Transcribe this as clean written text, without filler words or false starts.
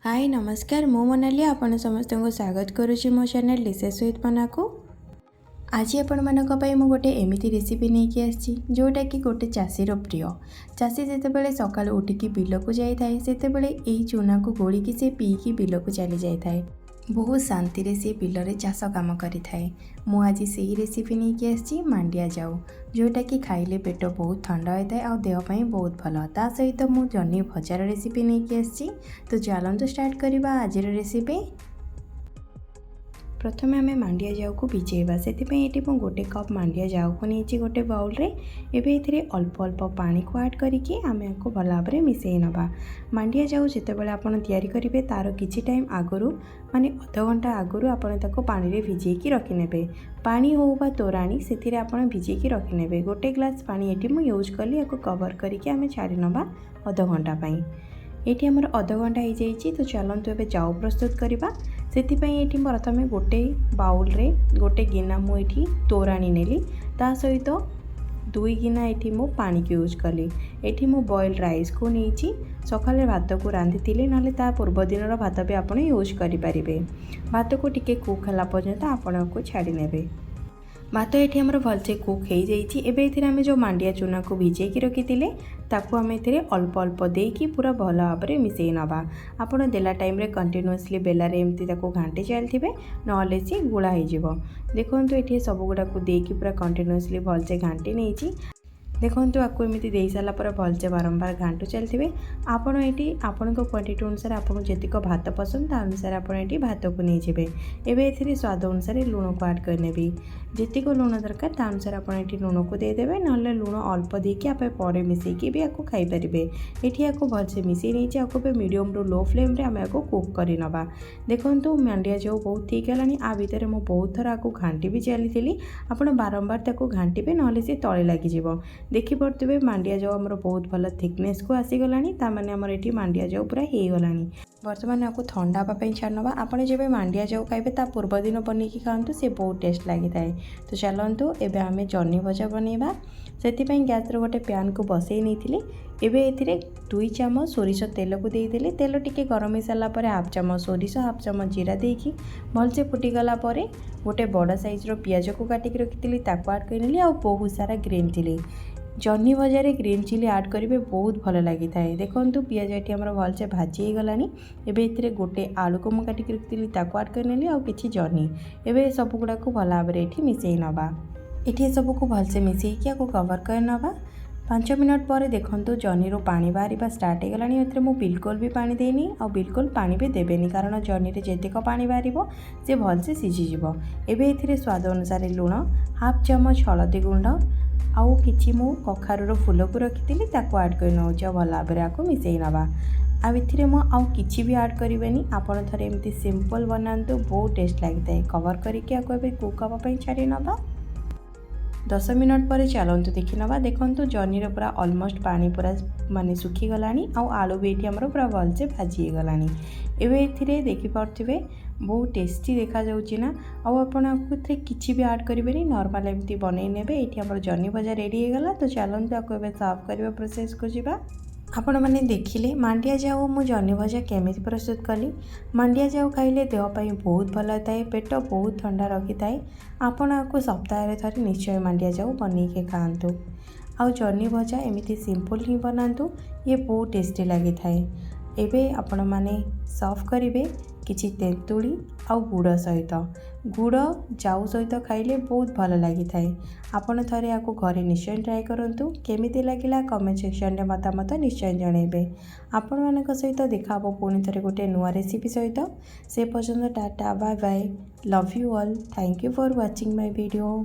हाय नमस्कार मु मोनाली आपण समस्त को स्वागत करुच्ची मो चैनल डिशेस विथ मोना को। आज आपण मानक पई मु गोटे एमिति रेसिपी नहीं आसी जोटा कि गोटे चाषीर प्रिय। चाषी जितेबाला सकाल उठिकी बिलक जाए से चूना को गोलिकी से पीकी बिलक चली जाए बहुत शांति रे से बिलरे चाष काम करें। मु आज से ही रेसिपी नहीं आसी मांडिया जाऊ जोटा कि खाइले पेट बहुत ठंडा होता है और देहपाई बहुत भल। ता सहित मु जन्नी भजार रेसिपी नहीं आसी। तो चलते स्टार्ट करवा आज रेसिपी। प्रथमे आम मांडिया जाऊ को भिजेवा से गोटे कप मांडिया जाऊ को नहीं गोटे बाउल रे एबे एथिरे अल्प अल्प पानी को ऐड करिके आम को भल भाव में मिसई नवा। मांडिया जाऊ जितेबाला आपण तैयारी करेंगे तार किछि टाइम आगु माने अध घंटा आगु आपण ताको पानी रे भिजेकी रखिने। पानी हो बा तोराणी से आपण भिजेकी रखिने। गोटे ग्लास पानी एटी मु यूज कली या कवर करके आम छाड़ी नवा अध घंटा पाई। ये आमर अध घंटा हो जाइए। तो चलतु ए जाऊ प्रस्तुत करवा से प्रथम गोटे बाउल रे गोटे गिना मुझे तोराणी नेली ता सहित 2 गिना ये मु पानी की यूज कली। ये मु बॉइल राइस को नहीं सकाले भात को रांधि थी ना ता पूर्व दिन भात भी आप यूज करें। भात को टिके कुक है पर्यंत आपण को छाड़ी ने। भात ये आमर भलसे कुक हो जाइए। आम जो मांडिया चूना को भिजेकी रखी ताकू आम अल्प अल्प देकी पूरा भल भाव में मिसई नवा। आपड़ देला टाइम रे कंटिन्यूअसली बेलारे एमती घाटी चलते ना सी गुला हो। देखो ये सब गुड़ा को देकी पूरा कंटिन्यूअसली भलसे घाटी नहीं देखो आपको एमती दे सारापर भलसे बारंबार घाटू चलते। आपड़ ये आपण क्वांटिटी अनुसार आपको जीक भात पसंद ता अनुसार आप भात को नहीं जाए। एवं स्वाद अनुसार लुण को ऐड करने जीक लुण दरकार ता अनुसार आप लुण को देदेवे ना लुण अल्प देकी आप पर मिसेकी भी आपको खाईपारे। ये आपको भलसे मिसई नहीं आपको मीडियम रू लो फ्लेम रे आम आपको कुक कर नवा। देखो मांडिया जो बहुत ठीक है आ भितर मुझे बहुत थर आपको घाटी भी चली आप बारंबार ताको घाटे ना सी तले लगिज। देखिपे मांडिया जाऊ आमर बहुत भल थिकनेस को आसीगला ताने आमर ये मांडिया जाऊ पूरा हो गला। बर्तमान आपको ठंडा हाँपाई छाड़ नवा। आपड़ जब मांडिया जाऊ खाइबे ता पूर्व दिन बनईकी खातु से बहुत टेस्ट लगी थाए। तो चलतु एबे आमे जन्नी भजा बनइबा। से गैस गोटे पैन को बसई नहीं एबे एथिरे 2 चामच सोरिष तेल को देदेली। तेल टिके गरम हो सारा पर हाफ चामच सोरिष हाफ चामच जीरा देकी भलसे फुटीगला गोटे बड़ साइज्र पियाज को काटिक रखी ताको ऐड करनेली आ बहुत सारा ग्रीन चिली। जन्नी भजार ग्रीन चिली ऐड करेंगे बहुत भल लगी थाए। देखो पियाज ये आमर भलसे भाजी गलानी। एबे एथिरे गोटे आलू को मुझे काटिक रखी ताको ऐड करनेली आ किछि जन्नी एबे सब गुड़ा को भल भाव में मिसई नवा। ये सबको भलसे मिसईकी आपको कवर कर नवा। 5 मिनट पर देखो जन्नी रू पानी बाहर स्टार्ट हो गला। मुझे बिल्कुल भी पानी देनी और बिल्कुल पानी भी देवेनि कारण जन्नी रे जेतिक पानी बाहर से भलसे सीझीज। एबे एथिरे स्वाद अनुसार लुण हाफ चामच हलदी गुंड आउ किछि मु कखारूर फूल को रखी ताको ऐड कर नौ भल भाव में आपको मिसई नवा। आउ मु आउ किछि भी ऐड करेनि आपण थरे एमती सिंपल बनातु बहुत टेस्ट लगी थाए। कवर करके आपको एबे कुक हवाई छाड़ी नवा। 10 मिनट पर चलतु देखी नवा। देखो जन्नी पूरा ऑलमोस्ट पानी पूरा माने सुखी गलानी आउ आलू भी ये पूरा भलसे भाजी गलानी। एवं ये देखिपे बहुत टेस्टी देखा जाउची ना। आउ आपको किसी भी ऐड करेंगे नॉर्मल एमती बनई ने। ये आम जन्नी भजा रेडी हो गला। तो चलतु आपको एबे सर्व करने प्रोसेस को जीवा। आपण मैंने देखिले मांडिया जाऊ मु जन्नी भजा केमी प्रस्तुत कली। मांडिया जाऊ खाइले देहपाई बहुत भल थाए पेट बहुत ठंडा रखी थाए। आपण आपको सप्ताह थरे निश्चय मांडिया जाऊ बनईके खातु। आउ जन्नी भजा एमती सिंपल ही बनातु ये बहुत टेस्टी लगी थाए। एबे आपण माने सर्व करेंगे किछि तेंतुली आउ गुड़ सहित। गुड़ जाऊ सहित खाइले बहुत भल लगी थाए। आपण थरे आपको घरे निश्चय ट्राए करंतु। केमिति लागिला कमेंट सेक्शन रे मतामत निश्चय जणेबे। आपण मानक सहित देखा हबो पुणी थरे गोटे नुआ रेसिपी सहित। से पर्यंत tata bye bye love you all. Thank you for watching my video.